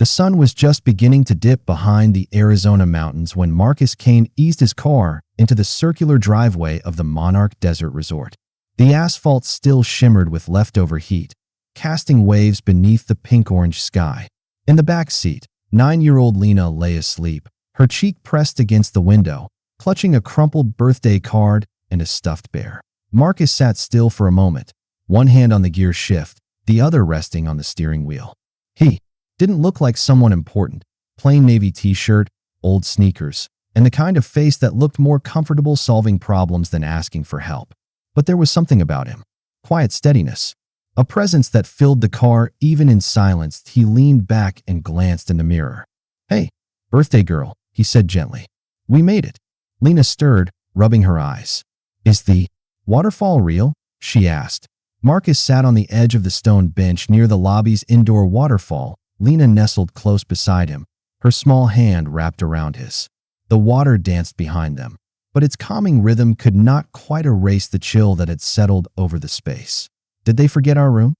The sun was just beginning to dip behind the Arizona mountains when Marcus Kane eased his car into the circular driveway of the Monarch Desert Resort. The asphalt still shimmered with leftover heat, casting waves beneath the pink-orange sky. In the back seat, 9-year-old Lena lay asleep, her cheek pressed against the window, clutching a crumpled birthday card and a stuffed bear. Marcus sat still for a moment, one hand on the gear shift, the other resting on the steering wheel. He didn't look like someone important. Plain navy t-shirt, old sneakers, and the kind of face that looked more comfortable solving problems than asking for help. But there was something about him. Quiet steadiness. A presence that filled the car even in silence. He leaned back and glanced in the mirror. "Hey, birthday girl," he said gently. "We made it." Lena stirred, rubbing her eyes. "Is the waterfall real?" she asked. Marcus sat on the edge of the stone bench near the lobby's indoor waterfall. Lena nestled close beside him, her small hand wrapped around his. The water danced behind them, but its calming rhythm could not quite erase the chill that had settled over the space. "Did they forget our room?"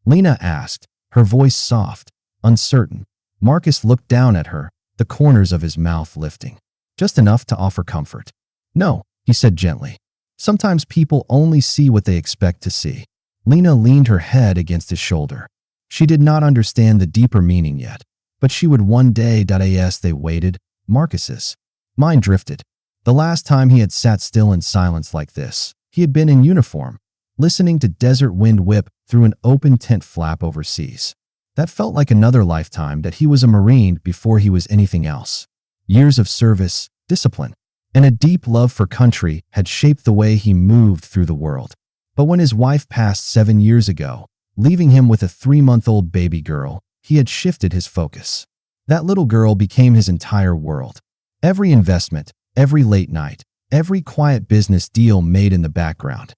Lena asked, her voice soft, uncertain. Marcus looked down at her, the corners of his mouth lifting, just enough to offer comfort. "No," he said gently. "Sometimes people only see what they expect to see." Lena leaned her head against his shoulder. She did not understand the deeper meaning yet, but she would one day. As they waited, Marcus's mind drifted. The last time he had sat still in silence like this, he had been in uniform, listening to desert wind whip through an open tent flap overseas. That felt like another lifetime that he was a Marine before he was anything else. Years of service, discipline, and a deep love for country had shaped the way he moved through the world. But when his wife passed 7 years ago, leaving him with a 3-month-old baby girl, he had shifted his focus. That little girl became his entire world. Every investment, every late night, every quiet business deal made in the background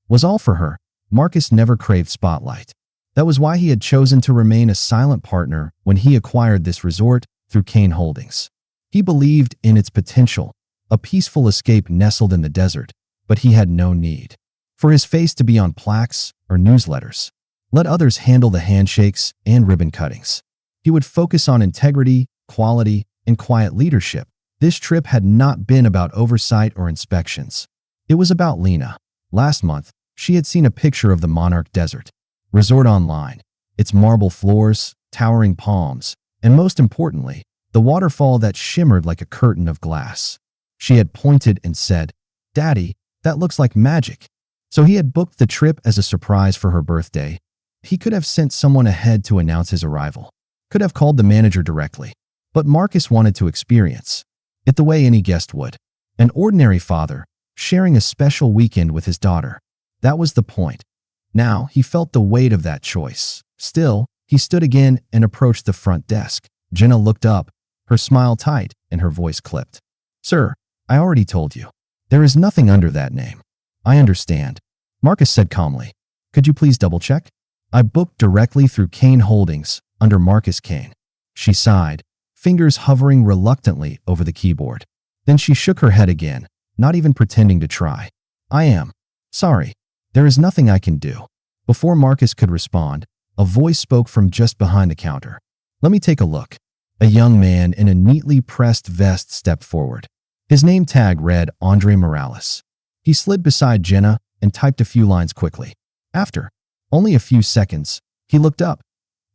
was all for her. Marcus never craved spotlight. That was why he had chosen to remain a silent partner when he acquired this resort through Kane Holdings. He believed in its potential, a peaceful escape nestled in the desert, but he had no need for his face to be on plaques or newsletters. Let others handle the handshakes and ribbon cuttings. He would focus on integrity, quality, and quiet leadership. This trip had not been about oversight or inspections. It was about Lena. Last month, she had seen a picture of the Monarch Desert Resort online, its marble floors, towering palms, and most importantly, the waterfall that shimmered like a curtain of glass. She had pointed and said, "Daddy, that looks like magic." So he had booked the trip as a surprise for her birthday. He could have sent someone ahead to announce his arrival, could have called the manager directly, but Marcus wanted to experience it the way any guest would. An ordinary father, sharing a special weekend with his daughter. That was the point. Now he felt the weight of that choice. Still, he stood again and approached the front desk. Jenna looked up, her smile tight and her voice clipped. "Sir, I already told you. There is nothing under that name." "I understand," Marcus said calmly. "Could you please double-check?" "I booked directly through Kane Holdings, under Marcus Kane." She sighed, fingers hovering reluctantly over the keyboard. Then she shook her head again, not even pretending to try. "I am sorry. There is nothing I can do." Before Marcus could respond, a voice spoke from just behind the counter. "Let me take a look." A young man in a neatly pressed vest stepped forward. His name tag read Andre Morales. He slid beside Jenna and typed a few lines quickly. After only a few seconds, he looked up.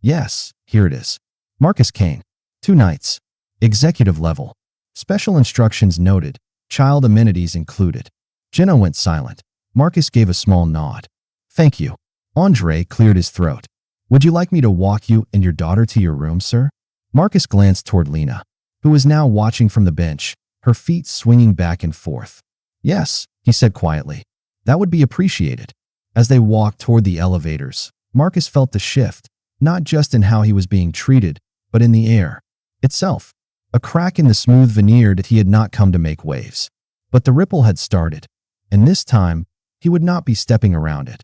"Yes, here it is. Marcus Kane. 2 nights. Executive level. Special instructions noted. Child amenities included." Jenna went silent. Marcus gave a small nod. "Thank you." Andre cleared his throat. "Would you like me to walk you and your daughter to your room, sir?" Marcus glanced toward Lena, who was now watching from the bench, her feet swinging back and forth. "Yes," he said quietly. "That would be appreciated." As they walked toward the elevators, Marcus felt the shift, not just in how he was being treated, but in the air itself. A crack in the smooth veneer that he had not come to make waves. But the ripple had started, and this time, he would not be stepping around it.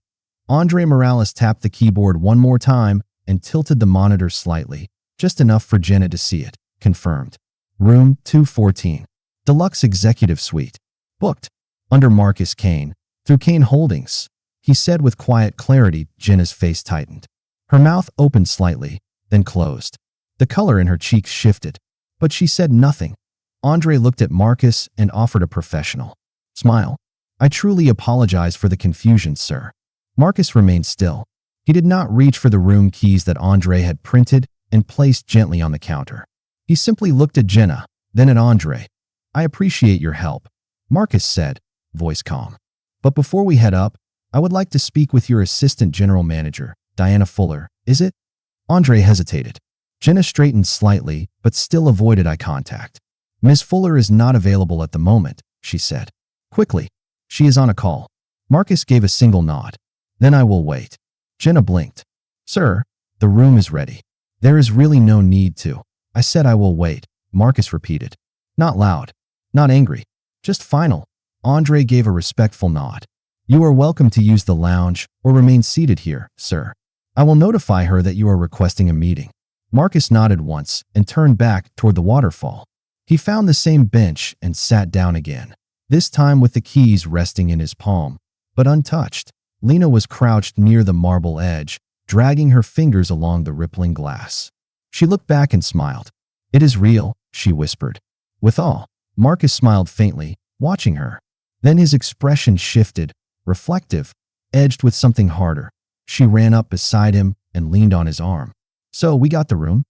Andre Morales tapped the keyboard one more time and tilted the monitor slightly, just enough for Jenna to see it. Confirmed. Room 214. Deluxe Executive Suite. Booked. Under Marcus Kane. Through Kane Holdings. He said with quiet clarity. Jenna's face tightened. Her mouth opened slightly, then closed. The color in her cheeks shifted, but she said nothing. Andre looked at Marcus and offered a professional smile. I truly apologize for the confusion, sir. Marcus remained still. He did not reach for the room keys that Andre had printed and placed gently on the counter. He simply looked at Jenna, then at Andre. I appreciate your help, Marcus said, voice calm. But before we head up, I would like to speak with your assistant general manager, Diana Fuller, is it? Andre hesitated. Jenna straightened slightly, but still avoided eye contact. Ms. Fuller is not available at the moment, she said. Quickly, she is on a call. Marcus gave a single nod. Then I will wait. Jenna blinked. Sir, the room is ready. There is really no need to. I said I will wait, Marcus repeated. Not loud, not angry, just final. Andre gave a respectful nod. You are welcome to use the lounge or remain seated here, sir. I will notify her that you are requesting a meeting. Marcus nodded once and turned back toward the waterfall. He found the same bench and sat down again, this time with the keys resting in his palm, but untouched. Lena was crouched near the marble edge, dragging her fingers along the rippling glass. She looked back and smiled. It is real, she whispered. Withal, Marcus smiled faintly, watching her. Then his expression shifted, reflective, edged with something harder. She ran up beside him and leaned on his arm. So we got the room?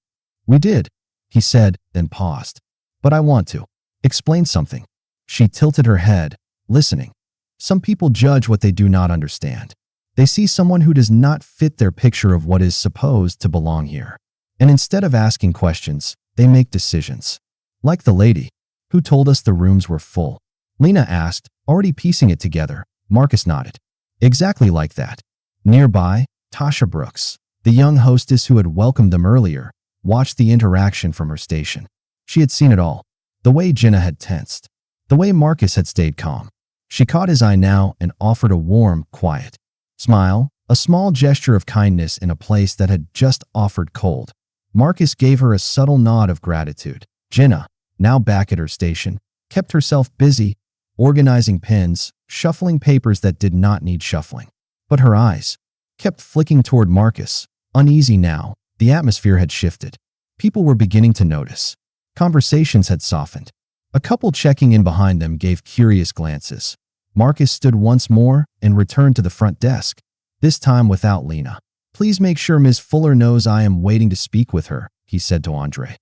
We did, he said, then paused. But I want to explain something. She tilted her head, listening. Some people judge what they do not understand. They see someone who does not fit their picture of what is supposed to belong here. And instead of asking questions, they make decisions. Like the lady who told us the rooms were full. Lena asked, already piecing it together. Marcus nodded. Exactly like that. Nearby, Tasha Brooks, the young hostess who had welcomed them earlier, watched the interaction from her station. She had seen it all. The way Jenna had tensed. The way Marcus had stayed calm. She caught his eye now and offered a warm, quiet smile, a small gesture of kindness in a place that had just offered cold. Marcus gave her a subtle nod of gratitude. Jenna, now back at her station, kept herself busy, organizing pens, shuffling papers that did not need shuffling. But her eyes kept flicking toward Marcus. Uneasy now, the atmosphere had shifted. People were beginning to notice. Conversations had softened. A couple checking in behind them gave curious glances. Marcus stood once more and returned to the front desk, this time without Lena. Please make sure Ms. Fuller knows I am waiting to speak with her, he said to Andre.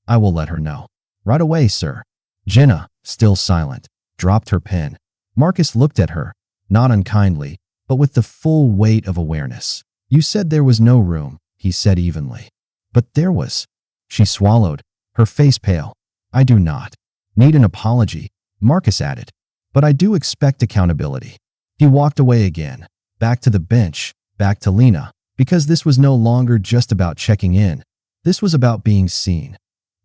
I will let her know. Right away, sir. Jenna, still silent, dropped her pen. Marcus looked at her, not unkindly, but with the full weight of awareness. You said there was no room, he said evenly. But there was. She swallowed, her face pale. I do not need an apology, Marcus added. But I do expect accountability. He walked away again, back to the bench, back to Lena, because this was no longer just about checking in. This was about being seen.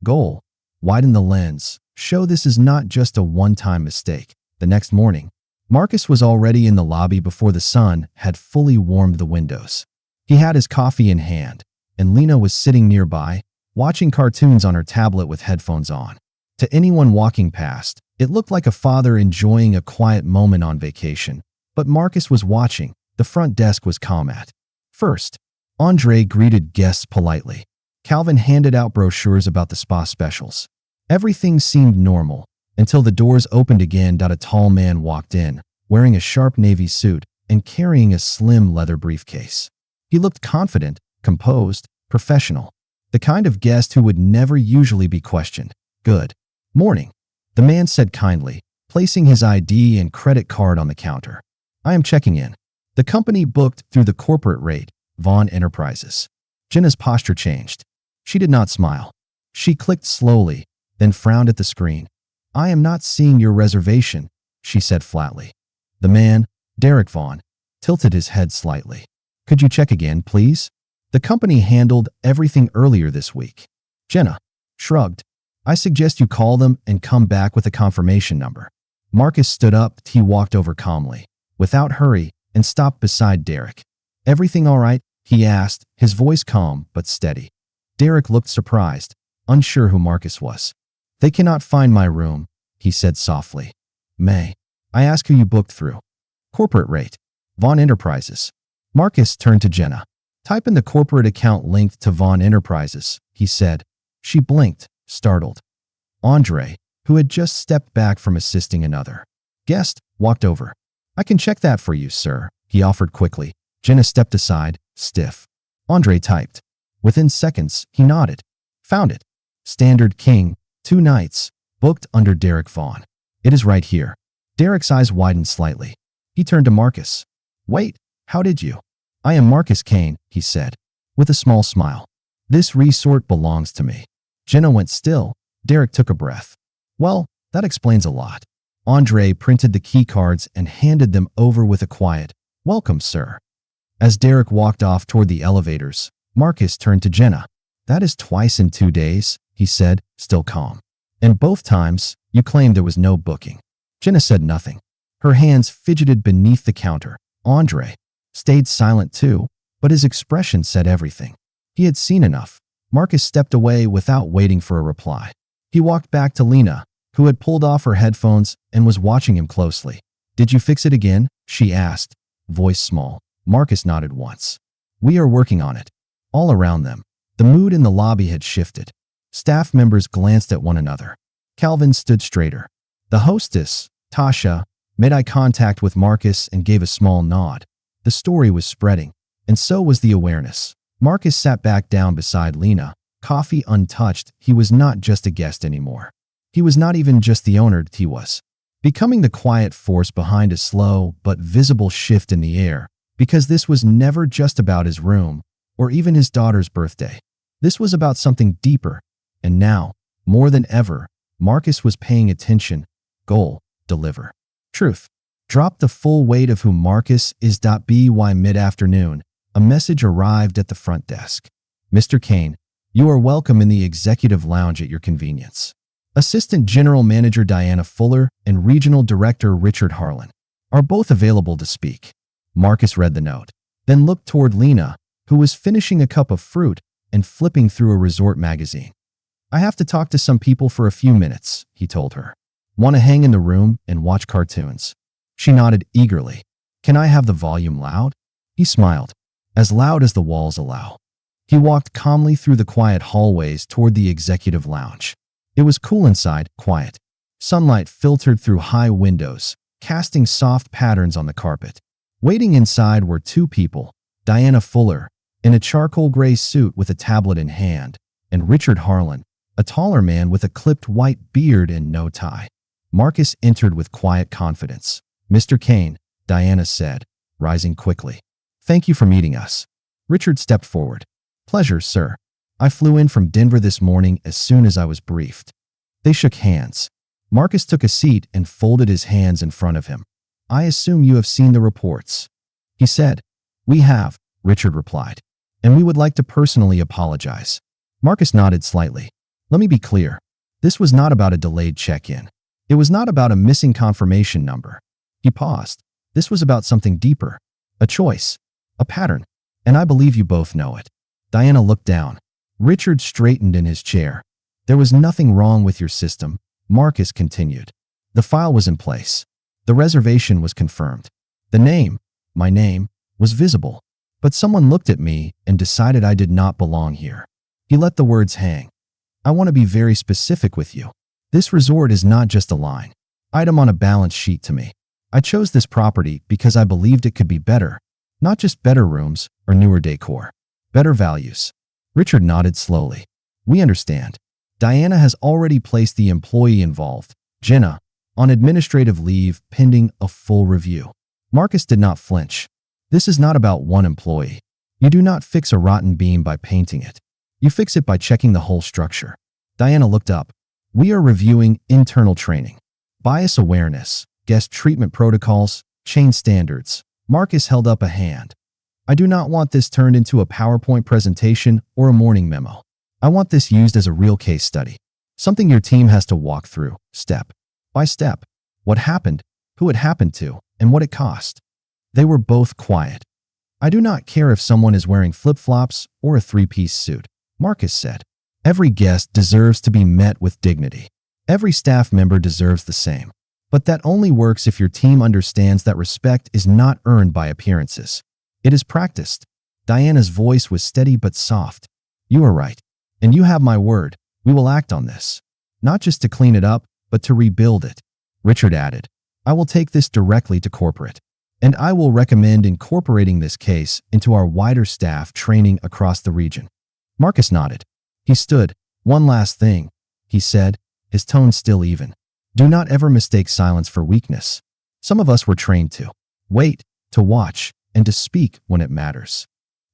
Goal: widen the lens. Show this is not just a one-time mistake. The next morning, Marcus was already in the lobby before the sun had fully warmed the windows. He had his coffee in hand, and Lena was sitting nearby, watching cartoons on her tablet with headphones on. To anyone walking past, it looked like a father enjoying a quiet moment on vacation. But Marcus was watching. The front desk was calm at first. Andre greeted guests politely. Calvin handed out brochures about the spa specials. Everything seemed normal until the doors opened again. A tall man walked in, wearing a sharp navy suit and carrying a slim leather briefcase. He looked confident, composed, professional. The kind of guest who would never usually be questioned. Good morning, the man said kindly, placing his ID and credit card on the counter. I am checking in. The company booked through the corporate rate, Vaughn Enterprises. Jenna's posture changed. She did not smile. She clicked slowly, then frowned at the screen. I am not seeing your reservation, she said flatly. The man, Derek Vaughn, tilted his head slightly. Could you check again, please? The company handled everything earlier this week. Jenna shrugged. I suggest you call them and come back with a confirmation number. Marcus stood up. He walked over calmly, without hurry, and stopped beside Derek. Everything all right? He asked, his voice calm but steady. Derek looked surprised, unsure who Marcus was. They cannot find my room, he said softly. May I ask who you booked through? Corporate rate. Vaughn Enterprises. Marcus turned to Jenna. Type in the corporate account linked to Vaughn Enterprises, he said, She blinked, startled. Andre, who had just stepped back from assisting another guest, walked over. "I can check that for you, sir," he offered quickly. Jenna stepped aside, stiff. Andre typed. Within seconds, he nodded. "Found it. Standard King, 2 nights, booked under Derek Vaughn. It is right here." Derek's eyes widened slightly. He turned to Marcus. "Wait, how did you?" "I am Marcus Kane," he said, with a small smile. "This resort belongs to me." Jenna went still. Derek took a breath. "Well, that explains a lot." Andre printed the key cards and handed them over with a quiet, "Welcome, sir." As Derek walked off toward the elevators, Marcus turned to Jenna. "That is twice in 2 days," he said, still calm. "And both times, you claimed there was no booking." Jenna said nothing. Her hands fidgeted beneath the counter. Andre stayed silent too, but his expression said everything. He had seen enough. Marcus stepped away without waiting for a reply. He walked back to Lena, who had pulled off her headphones and was watching him closely. "Did you fix it again?" she asked, voice small. Marcus nodded once. "We are working on it." All around them, the mood in the lobby had shifted. Staff members glanced at one another. Calvin stood straighter. The hostess, Tasha, made eye contact with Marcus and gave a small nod. The story was spreading, and so was the awareness. Marcus sat back down beside Lena, coffee untouched. He was not just a guest anymore. He was not even just the owner. He was becoming the quiet force behind a slow but visible shift in the air, because this was never just about his room or even his daughter's birthday. This was about something deeper, and now, more than ever, Marcus was paying attention. Goal, deliver. Truth. Drop the full weight of who Marcus is. By mid-afternoon, a message arrived at the front desk. "Mr. Kane, you are welcome in the executive lounge at your convenience. Assistant General Manager Diana Fuller and Regional Director Richard Harlan are both available to speak." Marcus read the note, then looked toward Lena, who was finishing a cup of fruit and flipping through a resort magazine. "I have to talk to some people for a few minutes," he told her. "Want to hang in the room and watch cartoons?" She nodded eagerly. "Can I have the volume loud?" He smiled. "As loud as the walls allow." He walked calmly through the quiet hallways toward the executive lounge. It was cool inside, quiet. Sunlight filtered through high windows, casting soft patterns on the carpet. Waiting inside were 2 people, Diana Fuller, in a charcoal gray suit with a tablet in hand, and Richard Harlan, a taller man with a clipped white beard and no tie. Marcus entered with quiet confidence. "Mr. Kane," Diana said, rising quickly. "Thank you for meeting us." Richard stepped forward. "Pleasure, sir. I flew in from Denver this morning as soon as I was briefed." They shook hands. Marcus took a seat and folded his hands in front of him. "I assume you have seen the reports," he said. "We have," Richard replied, "and we would like to personally apologize." Marcus nodded slightly. "Let me be clear. This was not about a delayed check-in. It was not about a missing confirmation number." He paused. "This was about something deeper. A choice. A pattern. And I believe you both know it." Diana looked down. Richard straightened in his chair. "There was nothing wrong with your system," Marcus continued. "The file was in place. The reservation was confirmed. The name, my name, was visible. But someone looked at me and decided I did not belong here." He let the words hang. "I want to be very specific with you. This resort is not just a line item on a balance sheet to me. I chose this property because I believed it could be better. Not just better rooms or newer decor. Better values." Richard nodded slowly. "We understand." Diana has already placed the employee involved, Jenna, on administrative leave pending a full review. Marcus did not flinch. "This is not about one employee. You do not fix a rotten beam by painting it. You fix it by checking the whole structure." Diana looked up. "We are reviewing internal training, bias awareness, guest treatment protocols, chain standards." Marcus held up a hand. "I do not want this turned into a PowerPoint presentation or a morning memo. I want this used as a real case study. Something your team has to walk through, step by step. What happened, who it happened to, and what it cost." They were both quiet. "I do not care if someone is wearing flip-flops or a 3-piece suit," Marcus said. "Every guest deserves to be met with dignity. Every staff member deserves the same. But that only works if your team understands that respect is not earned by appearances. It is practiced." Diana's voice was steady but soft. "You are right. And you have my word. We will act on this. Not just to clean it up, but to rebuild it. Richard added, I will take this directly to corporate. And I will recommend incorporating this case into our wider staff training across the region. Marcus nodded. He stood. One last thing, he said, his tone still even. Do not ever mistake silence for weakness. Some of us were trained to wait, to watch, and to speak when it matters.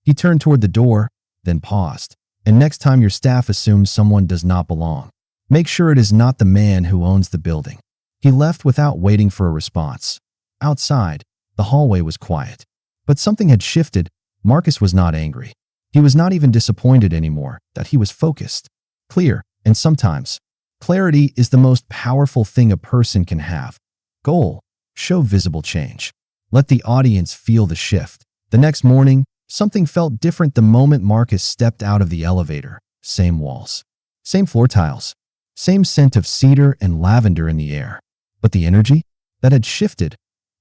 He turned toward the door, then paused. And next time your staff assumes someone does not belong, make sure it is not the man who owns the building. He left without waiting for a response. Outside, the hallway was quiet. But something had shifted. Marcus was not angry. He was not even disappointed anymore, that he was focused, clear, and sometimes, clarity is the most powerful thing a person can have. Goal: show visible change. Let the audience feel the shift. The next morning, something felt different the moment Marcus stepped out of the elevator. Same walls, same floor tiles, same scent of cedar and lavender in the air. But the energy that had shifted.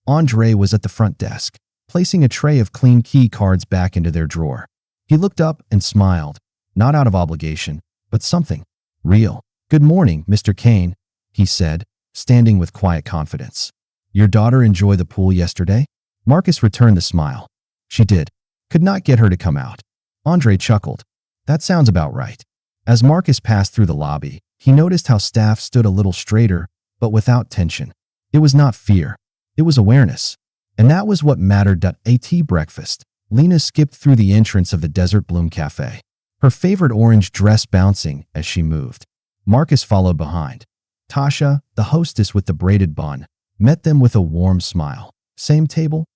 Andre was at the front desk, placing a tray of clean key cards back into their drawer. He looked up and smiled, not out of obligation, but something real. Good morning, Mr. Kane, he said, standing with quiet confidence. Your daughter enjoy the pool yesterday? Marcus returned the smile. She did. Could not get her to come out. Andre chuckled. That sounds about right. As Marcus passed through the lobby, he noticed how staff stood a little straighter, but without tension. It was not fear. It was awareness. And that was what mattered. At breakfast, Lena skipped through the entrance of the Desert Bloom Cafe, her favorite orange dress bouncing as she moved. Marcus followed behind. Tasha, the hostess with the braided bun, met them with a warm smile. Same table?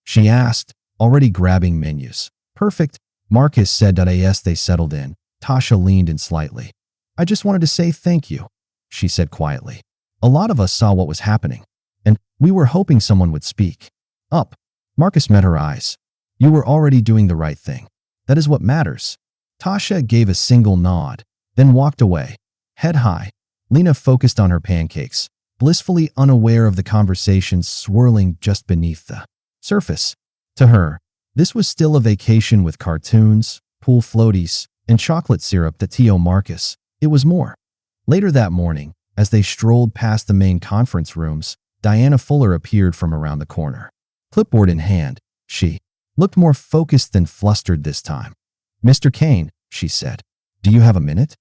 She asked, already grabbing menus. Perfect, Marcus said. As they settled in, Tasha leaned in slightly. I just wanted to say thank you, she said quietly. A lot of us saw what was happening, and we were hoping someone would speak up. Marcus met her eyes. You were already doing the right thing. That is what matters. Tasha gave a single nod, then walked away. Head high, Lena focused on her pancakes, blissfully unaware of the conversations swirling just beneath the surface. To her, this was still a vacation with cartoons, pool floaties, and chocolate syrup. To Marcus, it was more. Later that morning, as they strolled past the main conference rooms, Diana Fuller appeared from around the corner. Clipboard in hand, she looked more focused than flustered this time. Mr. Kane, she said, do you have a minute?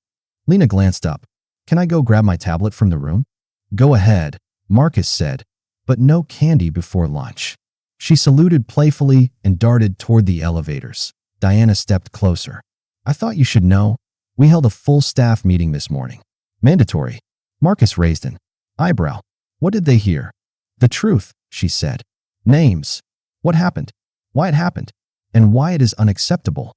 Lena glanced up. Can I go grab my tablet from the room? Go ahead, Marcus said, but no candy before lunch. She saluted playfully and darted toward the elevators. Diana stepped closer. I thought you should know. We held a full staff meeting this morning. Mandatory. Marcus raised an eyebrow. What did they hear? The truth, she said. Names. What happened? Why it happened? And why it is unacceptable.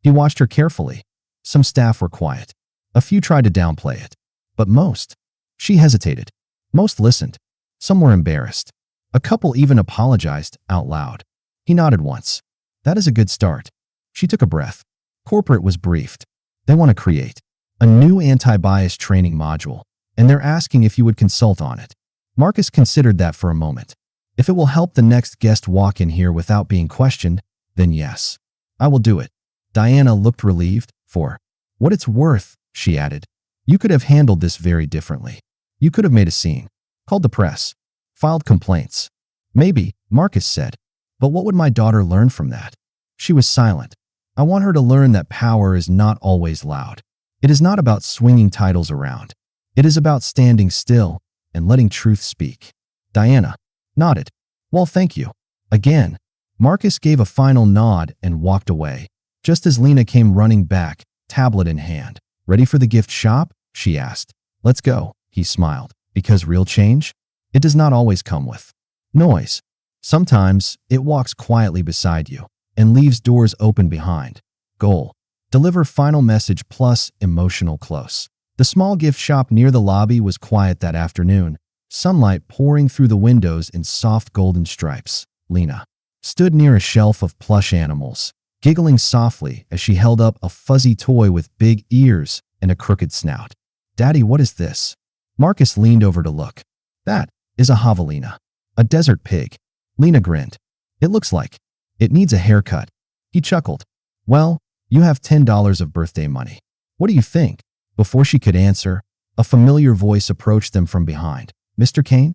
He watched her carefully. Some staff were quiet. A few tried to downplay it. But most. She hesitated. Most listened. Some were embarrassed. A couple even apologized out loud. He nodded once. That is a good start. She took a breath. Corporate was briefed. They want to create a new anti-bias training module, and they're asking if you would consult on it. Marcus considered that for a moment. If it will help the next guest walk in here without being questioned, then yes, I will do it. Diana looked relieved. For what it's worth, she added, you could have handled this very differently. You could have made a scene, called the press, filed complaints. Maybe, Marcus said. But what would my daughter learn from that? She was silent. I want her to learn that power is not always loud. It is not about swinging titles around. It is about standing still and letting truth speak. Diana nodded. Well, thank you. Again, Marcus gave a final nod and walked away, just as Lena came running back, tablet in hand. Ready for the gift shop? She asked. Let's go, he smiled. Because real change? It does not always come with noise. Sometimes it walks quietly beside you and leaves doors open behind. Goal: deliver final message plus emotional close. The small gift shop near the lobby was quiet that afternoon, sunlight pouring through the windows in soft golden stripes. Lena stood near a shelf of plush animals, giggling softly as she held up a fuzzy toy with big ears and a crooked snout. Daddy, what is this? Marcus leaned over to look. That is a javelina, a desert pig. Lena grinned. It looks like it needs a haircut. He chuckled. Well, you have $10 of birthday money. What do you think? Before she could answer, a familiar voice approached them from behind. "Mr. Kane?"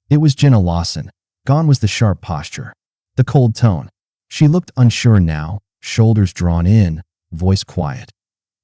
It was Jenna Lawson. Gone was the sharp posture, the cold tone. She looked unsure now, shoulders drawn in, voice quiet.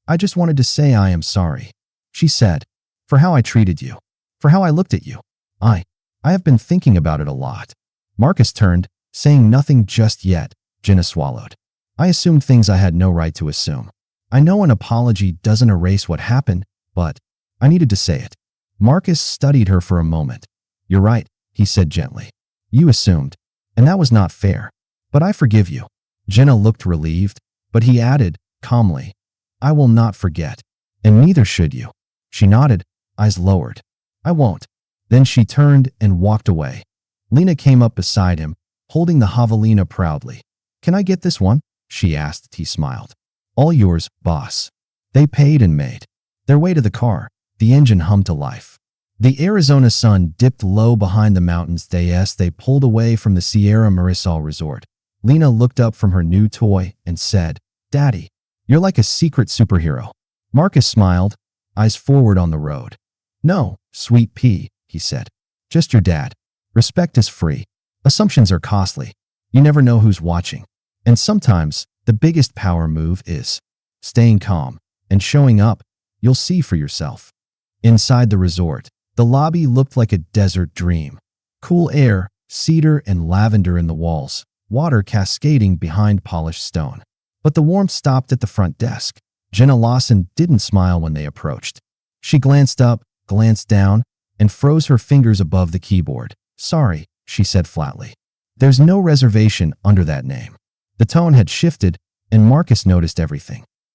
"I just wanted to say I am sorry," she said, "for how I treated you, for how I looked at you. I have been thinking about it a lot." Marcus turned, saying nothing just yet. Jenna swallowed. "I assumed things I had no right to assume. I know an apology doesn't erase what happened, but I needed to say it." Marcus studied her for a moment. "You're right," he said gently. "You assumed, and that was not fair. But I forgive you." Jenna looked relieved, but he added, calmly, "I will not forget, and neither should you." She nodded, eyes lowered. "I won't." Then she turned and walked away. Lena came up beside him, holding the javelina proudly. "Can I get this one?" she asked. He smiled. "All yours, boss." They paid and made their way to the car. The engine hummed to life. The Arizona sun dipped low behind the mountains as they pulled away from the Sierra Marisol resort. Lena looked up from her new toy and said, "Daddy, you're like a secret superhero." Marcus smiled, eyes forward on the road. "No, sweet pea," he said. "Just your dad. Respect is free. Assumptions are costly. You never know who's watching. And sometimes the biggest power move is staying calm and showing up. You'll see for yourself." Inside the resort, the lobby looked like a desert dream. Cool air, cedar and lavender in the walls, water cascading behind polished stone. But the warmth stopped at the front desk. Jenna Lawson didn't smile when they approached. She glanced up, glanced down, and froze her fingers above the keyboard. "Sorry," she said flatly. "There's no reservation under that name." The tone had shifted, and Marcus noticed everything.